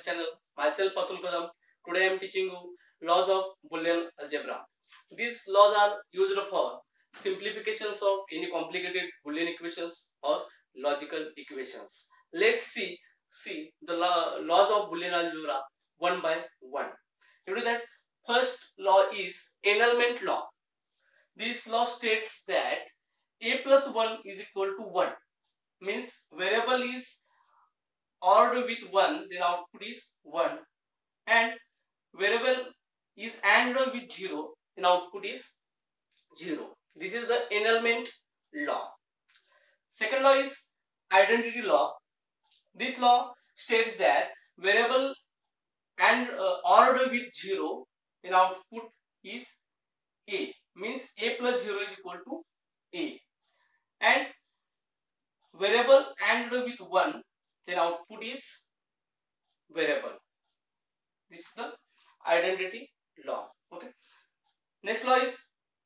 channel. Myself Atul Kadam. Today I am teaching you laws of Boolean algebra. These laws are used for simplifications of any complicated Boolean equations or logical equations. Let's see the laws of Boolean algebra one by one. You know that first law is annulment law. This law states that a plus 1 is equal to 1, means variable is ORed with 1, then output is 1, and variable is ANDed with 0, then output is 0. This is the annulment law. Second law is identity law. This law states that variable and ORed with 0, then output is A, means A plus 0 is equal to A, and variable ANDed with 1, then output is variable. This is the identity law. Okay. Next law is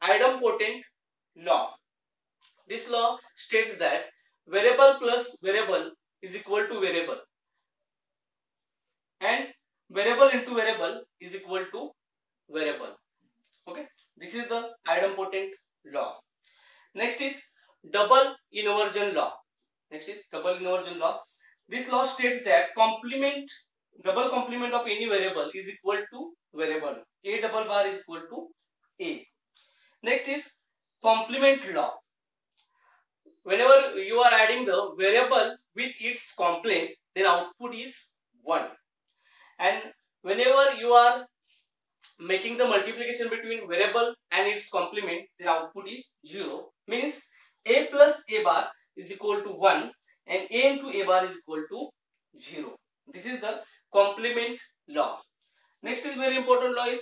idempotent law. This law states that variable plus variable is equal to variable, and variable into variable is equal to variable. Okay. This is the idempotent law. Next is double inversion law. This law states that double complement of any variable is equal to variable. A double bar is equal to A. Next is complement law. Whenever you are adding the variable with its complement, then output is 1. And whenever you are making the multiplication between variable and its complement, then output is 0. Means A plus A bar is equal to 1 and A into A bar is equal to 0. This is the complement law. Next is very important law is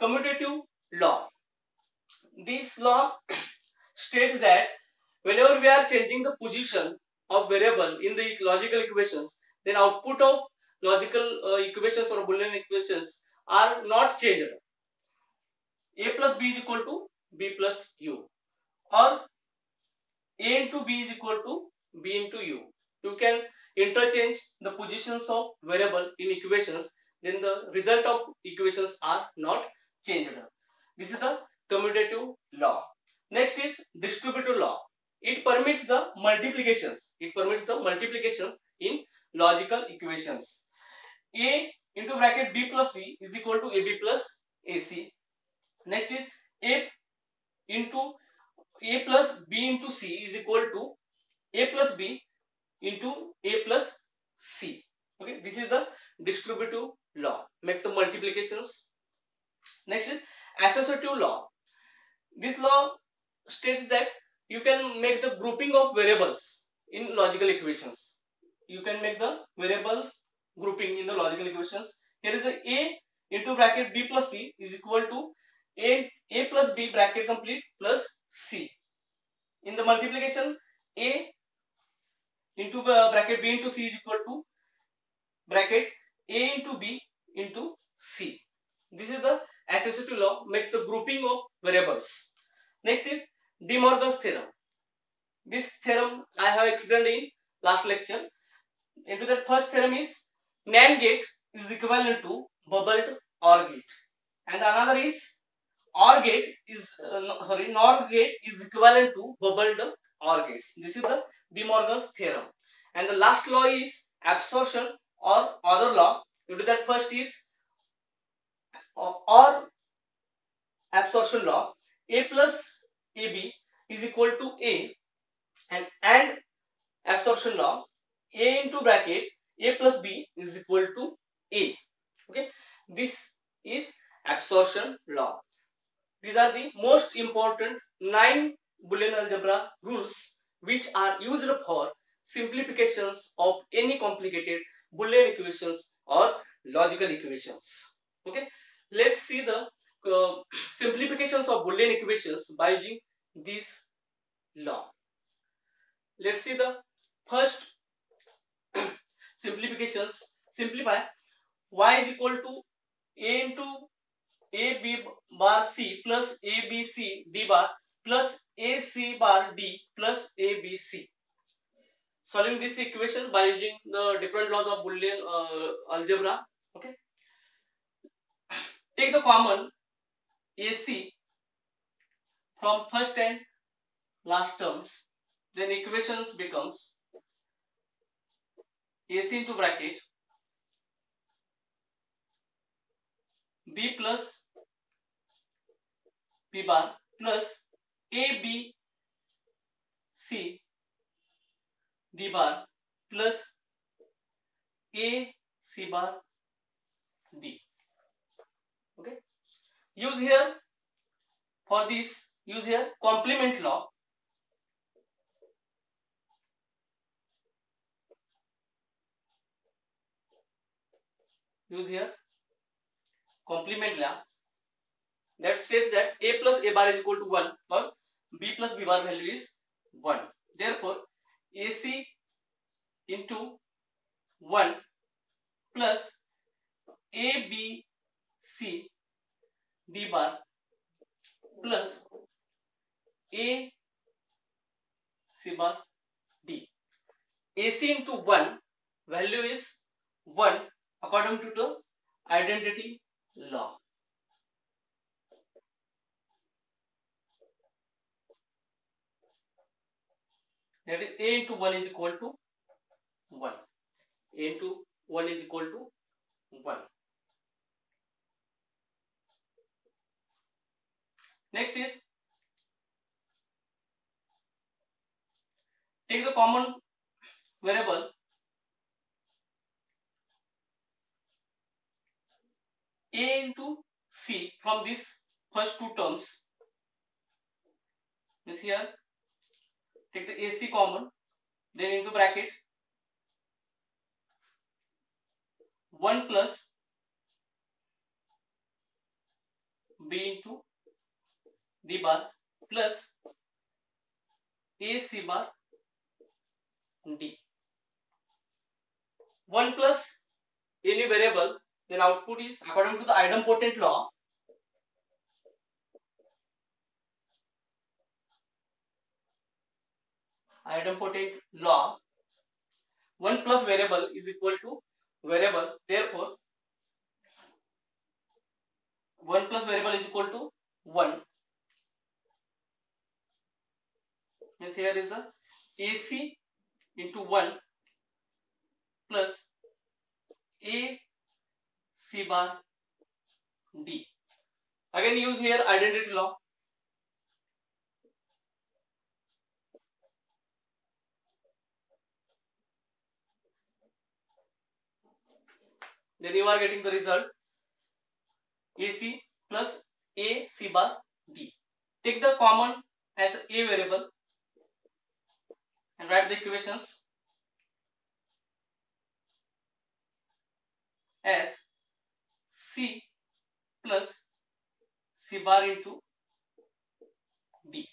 commutative law. This law states that whenever we are changing the position of variable in the logical equations, then output of logical equations or Boolean equations are not changed. A plus B is equal to B plus U, or A into B is equal to B into U. You can interchange the positions of variable in equations, then the result of equations are not changed. This is the commutative law. Next is distributive law. It permits the multiplications. In logical equations. A into bracket B plus C is equal to AB plus AC. Next is A into A plus B into C is equal to A plus B into A plus C. Okay, this is the distributive law. Makes the multiplications. Next is associative law. This law states that you can make the grouping of variables in logical equations. You can make the variables grouping in the logical equations. Here is the A into bracket B plus C is equal to A plus B bracket complete plus C. In the multiplication, A into bracket B into C is equal to bracket A into B into C. This is the associative law, makes the grouping of variables. Next is De Morgan's theorem. This theorem I have explained in last lecture. Into that first theorem is NAND gate is equivalent to bubbled OR gate, and another is OR gate is NOR gate is equivalent to bubbled OR gates. This is the De Morgan's theorem. And the last law is absorption or other law. Into that first is OR absorption law. A plus AB is equal to A, and absorption law, A into bracket A plus B is equal to A. Okay, this is absorption law. These are the most important 9 Boolean algebra rules which are used for simplifications of any complicated Boolean equations or logical equations. Okay, let's see the simplifications of Boolean equations by using this law. Let's see the first simplifications. Simplify y is equal to a into AB bar C plus ABC D bar plus AC bar D plus ABC. solving this equation by using the different laws of Boolean algebra. Okay, take the common AC from first and last terms, then equations becomes AC into bracket B plus P bar plus AB C D bar plus A C bar D. Okay, use here for this, use here complement law. Use here complement law that states that A plus A bar is equal to 1 or B plus B bar value is 1. Therefore, AC into 1 plus ABC D bar plus A C bar D. AC into 1 value is 1 according to the identity law. That is A into 1 is equal to 1. A into 1 is equal to 1. Next is take the common variable A into C from these first two terms. This here take the AC common, then into bracket 1 plus B into D bar plus AC bar D. 1 plus any variable, then output is according to the idempotent law. Idempotent law, 1 plus variable is equal to variable. Therefore, 1 plus variable is equal to 1. Means here is the AC into 1 plus A C bar D. Again use here identity law. Then you are getting the result AC plus A C bar D. Take the common as A variable and write the equations as C plus C bar into D.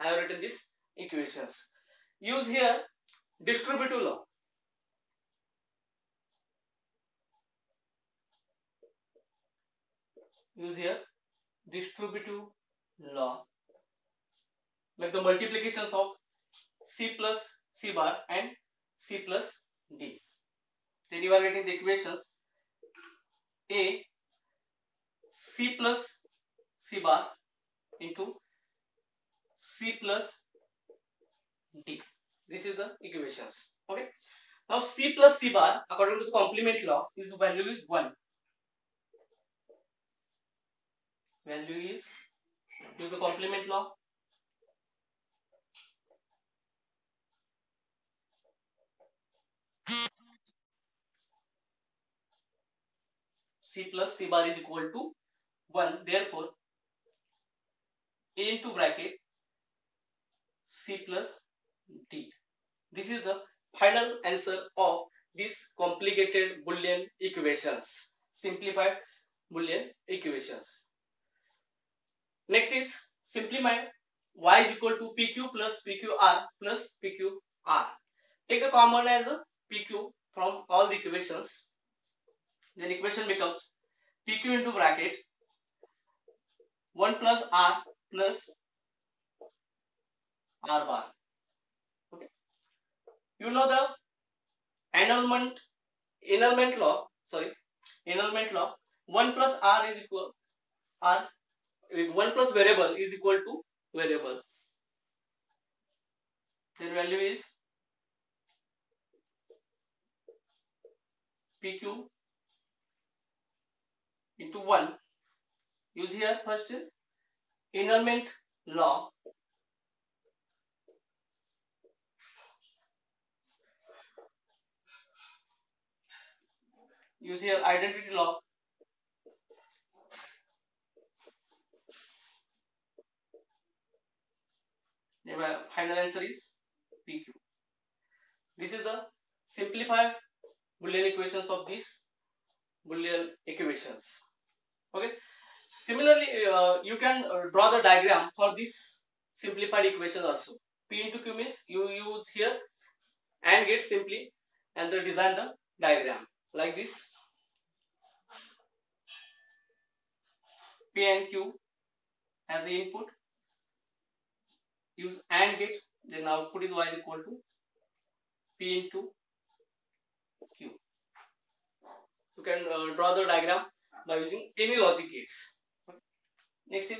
I have written these equations. Use here distributive law. Use here distributive law. Make the multiplications of C plus C bar and C plus D. Then you are getting the equations A C plus C bar into C plus D. This is the equations. Okay. Now C plus C bar according to the complement law is value is 1. Value is, use the complement law. C plus C bar is equal to 1. Therefore, A into bracket C plus D. This is the final answer of these complicated Boolean equations. Simplified Boolean equations. Next is simplify y is equal to pq plus pqr plus pqr. Take the common as a pq from all the equations. Then equation becomes pq into bracket 1 plus r plus r bar. Okay. You know the annulment law. Sorry, annulment law. 1 plus r is equal r. 1 plus variable is equal to variable. Their value is pq into 1. Use here first is annulment law. Use here identity law. The final answer is pq. This is the simplified Boolean equations of these Boolean equations. Okay. Similarly, you can draw the diagram for this simplified equation also. P into Q means you use here and get simply and then design the diagram like this. P and Q as the input. Use AND gate, then output is y is equal to P into Q. You can draw the diagram by using any logic gates. Next is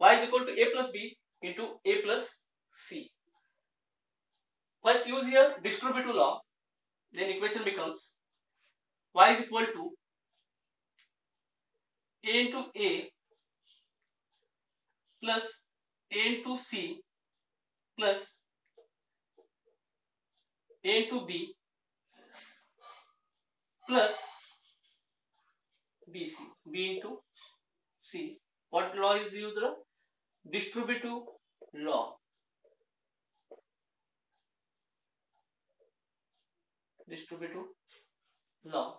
y is equal to a plus b into a plus c. First use here distributive law, then equation becomes y is equal to a into a plus a into c plus a into b plus bc, b into c. What law is used? Distributive law. Distributive law.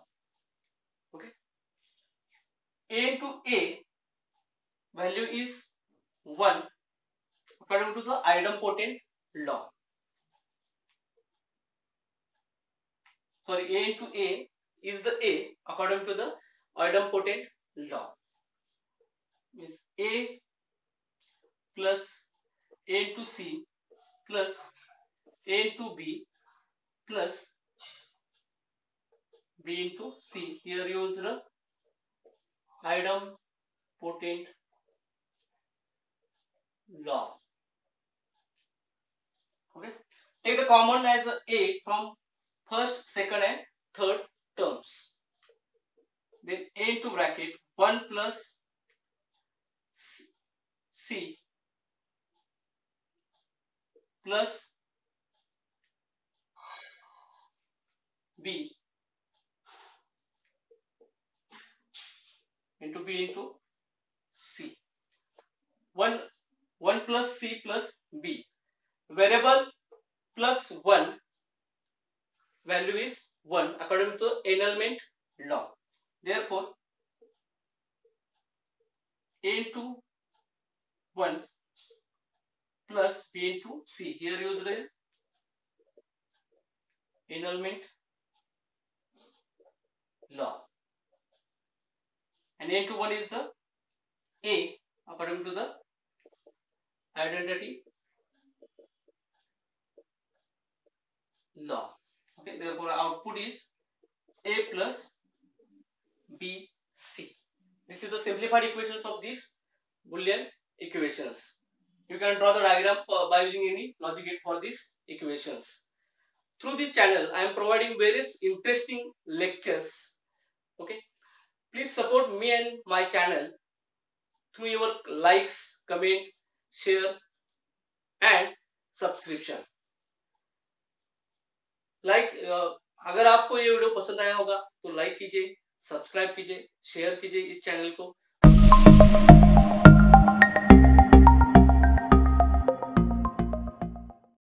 Okay. A into a value is 1 according to the idempotent law. Sorry, a into a is the a according to the idempotent law. Means a plus a into c plus a into b plus b into c. Here use the idempotent law. Okay. Take the common as a from first, second and third terms. Then a into bracket 1 plus c plus b into b into c. 1 plus c plus b. Variable plus 1 value is 1 according to annulment law. Therefore, a into 1 plus b into c. Here used is annulment law. And a into 1 is the a according to the identity law. Okay, therefore output is a plus b c. This is the simplified equations of these Boolean equations. You can draw the diagram by using any logic gate for these equations. Through this channel, I am providing various interesting lectures. Okay, please support me and my channel through your likes, comment, share, and subscription. अगर आपको ये video पसंद आया होगा तो like कीजिए, subscribe कीजिए, share कीजिए इस चैनल को।